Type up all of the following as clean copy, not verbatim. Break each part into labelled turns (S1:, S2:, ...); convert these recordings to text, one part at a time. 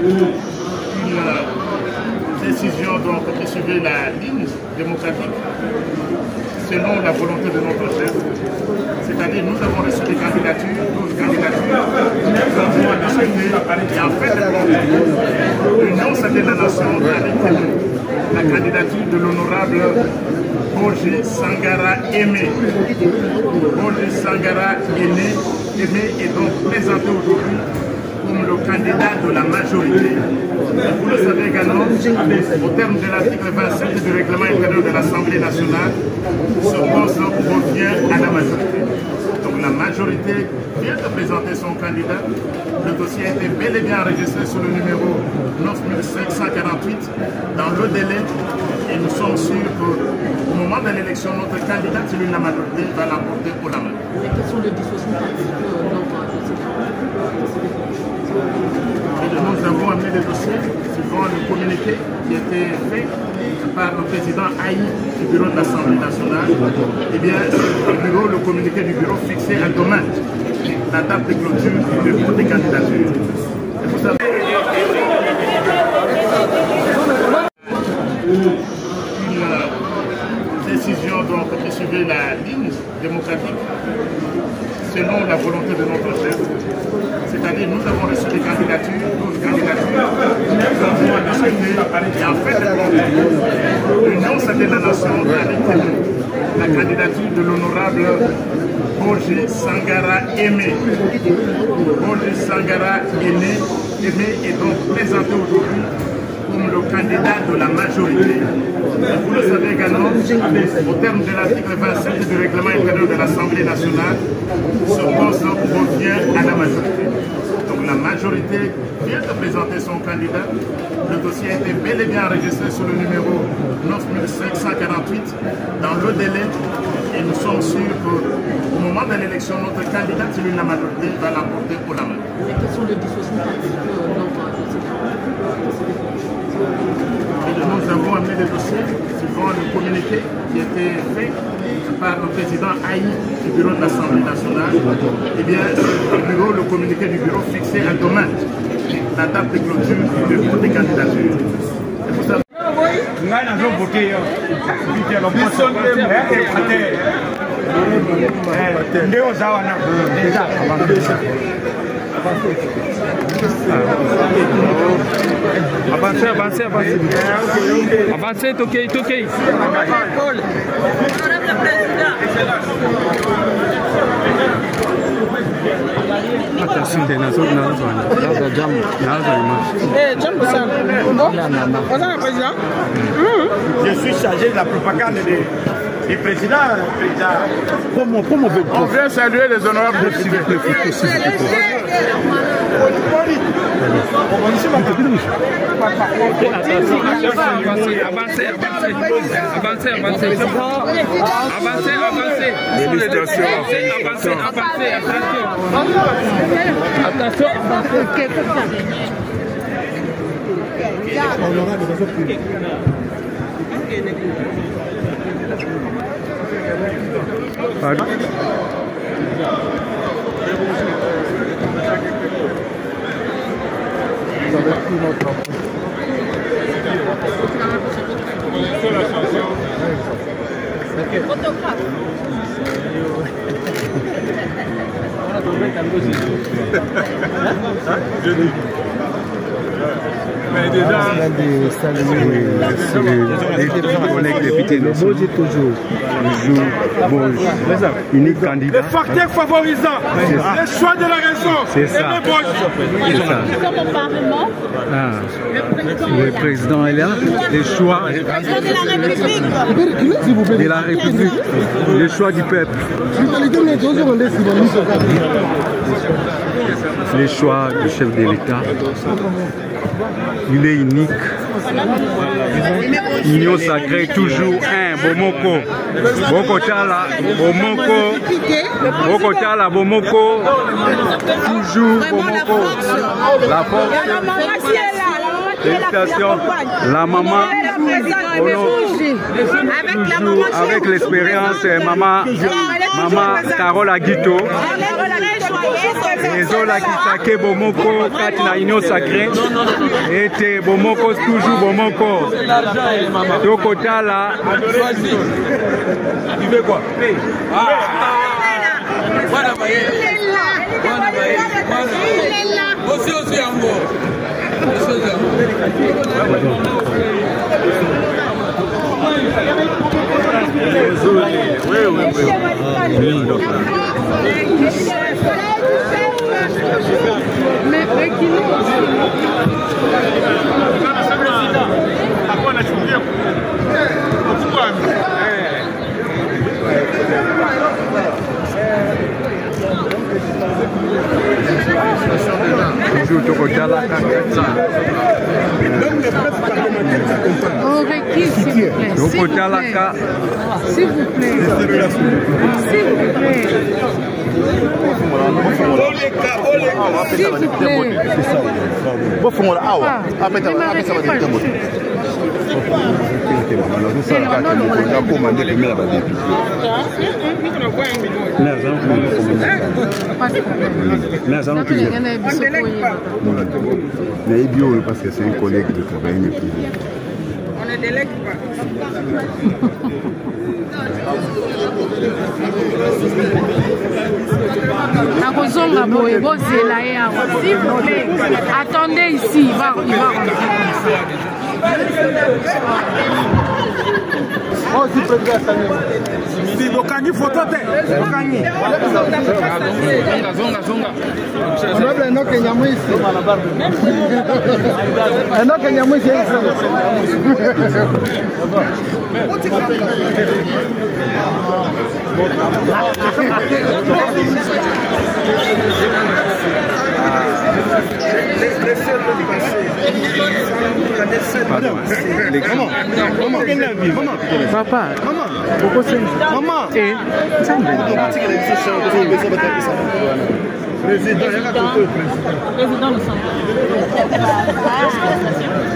S1: une décision donc, qui suivait la ligne démocratique selon la volonté de notre chef. C'est-à-dire nous avons reçu des candidatures, 12 candidatures, nous avons discuté et en fait de compte, l'Union sacrée de la nation a retenu la candidature de l'honorable Borgé Sangara Aimé. Borgé Sangara Aimé est donc présenté aujourd'hui comme le candidat de la majorité. Vous le savez également, au terme de l'article 27 du règlement intérieur de l'Assemblée nationale, ce poste revient à la majorité. Donc la majorité vient de présenter son candidat. Le dossier a été bel et bien enregistré sur le numéro 9548 dans le délai et nous sommes sûrs qu'au moment de l'élection, notre candidat, celui de la majorité, va l'emporter pour la main.
S2: Les questions de disposition
S1: nous avons amené des dossiers suivant le communiqué qui a été fait par le président Haï du bureau de l'Assemblée nationale. Eh bien, le communiqué du bureau fixé à demain la date de clôture du dépôt des candidatures. Et vous savez, une décision donc, qui suivait la ligne démocratique selon la volonté de notre chef. C'est-à-dire nous avons reçu des candidatures, 12 candidatures, nous avons discuté et en fait de compte, l'Union sacrée de la nation a retenu la candidature de l'honorable Borgé Sangara Aimé. Borgé Sangara Aimé est donc présenté aujourd'hui comme le candidat de la majorité. Vous le savez également, au terme de l'article 27 du règlement intérieur de l'Assemblée nationale, ce poste revient à la majorité. Donc la majorité vient de présenter son candidat. Le dossier a été bel et bien enregistré sur le numéro 9548 dans le délai et nous sommes sûrs qu'au moment de l'élection, notre candidat, celui de la majorité, va l'emporter pour la main.
S2: Les questions de disposition
S1: nous avons amené des dossiers suivant le communiqué qui a été fait par le président Haï du bureau de l'Assemblée nationale. Eh bien, le communiqué du bureau fixé à demain la date de clôture du dépôt des candidatures. Et vous savez,
S3: avancez, avancez, avancez. Avancez, toquez, toquez. Attention, des nations,
S4: je suis chargé de la propagande du président.
S1: on vient saluer les honorables députés.
S3: Avancez, avancez, avancez. Avancez, avancez.
S5: Félicitations.
S3: Avancez, avancez, attention.
S5: Pardon? Vous avez pris notre rapport.
S4: Mais déjà,
S5: les collègues députés, le mot est toujours unique candidat.
S4: les facteurs favorisants, les choix de la raison.
S5: C'est ça. C'est ça. Le président est là, les choix de la République, les choix du peuple. Les choix du chef de l'État. Il est unique. Union sacrée, toujours un. Bomoko. Bokotala, Bomoko. Bokotala, Bomoko. Toujours Bomoko. La force. Félicitations. La maman. Toujours avec l'expérience, maman Carole Aguito. ezolakisake bomoko kati na union sacré ete bomoko toujours bomoko tokotala
S2: On réquise, s'il vous plaît. S'il vous plaît. S'il vous plaît.
S6: Parce que c'est un collègue de travail.
S7: On ne délègue pas.
S2: S'il vous plaît, attendez ici, il va rentrer
S5: Papa, maman,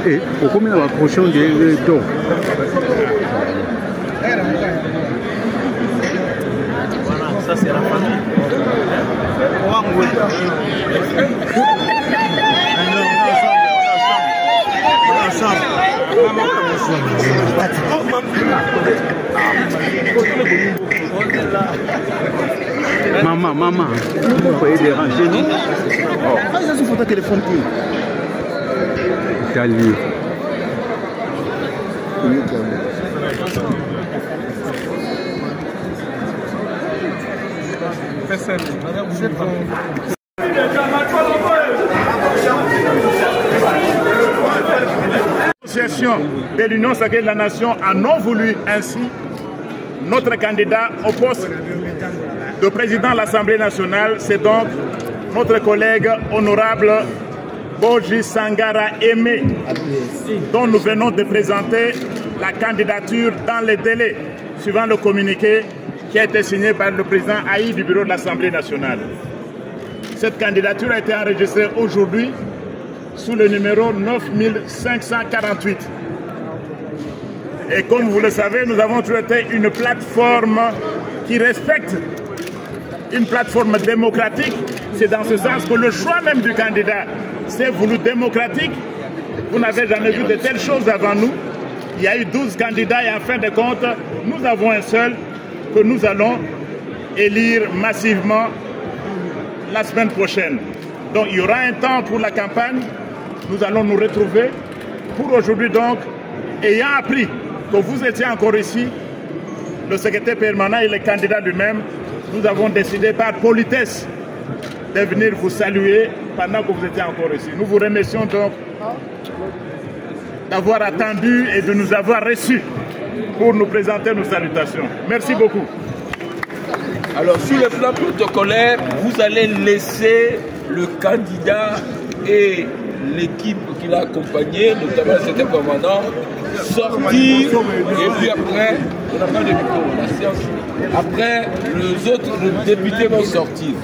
S5: et pourquoi nous approchons des dos?
S4: Ça c'est la famille.
S5: Maman, vous pouvez déranger nous?
S6: Ah, ça se fout à téléphone.
S5: Salut.
S1: L'association de l'Union sacrée de la Nation a non voulu ainsi notre candidat au poste de président de l'Assemblée nationale. C'est donc notre collègue honorable Boji Sangara Aimé, dont nous venons de présenter la candidature dans les délais, suivant le communiqué qui a été signé par le président Haï du bureau de l'Assemblée nationale. Cette candidature a été enregistrée aujourd'hui sous le numéro 9548. Et comme vous le savez, nous avons traité une plateforme qui respecte une plateforme démocratique. C'est dans ce sens que le choix même du candidat s'est voulu démocratique. Vous n'avez jamais vu de telles choses avant nous. Il y a eu 12 candidats et en fin de compte, nous avons un seul que nous allons élire massivement la semaine prochaine. Donc il y aura un temps pour la campagne. Nous allons nous retrouver pour aujourd'hui donc, ayant appris que vous étiez encore ici, le secrétaire permanent et le candidat lui-même, nous avons décidé par politesse de venir vous saluer pendant que vous étiez encore ici. Nous vous remercions donc d'avoir attendu et de nous avoir reçus pour nous présenter nos salutations. Merci beaucoup.
S8: Alors, sur le plan protocolaire, vous allez laisser le candidat et l'équipe qui l'a accompagné, notamment le secrétaire permanent, sortir et puis après, on n'a pas de micro, la séance. Après, les autres députés vont sortir.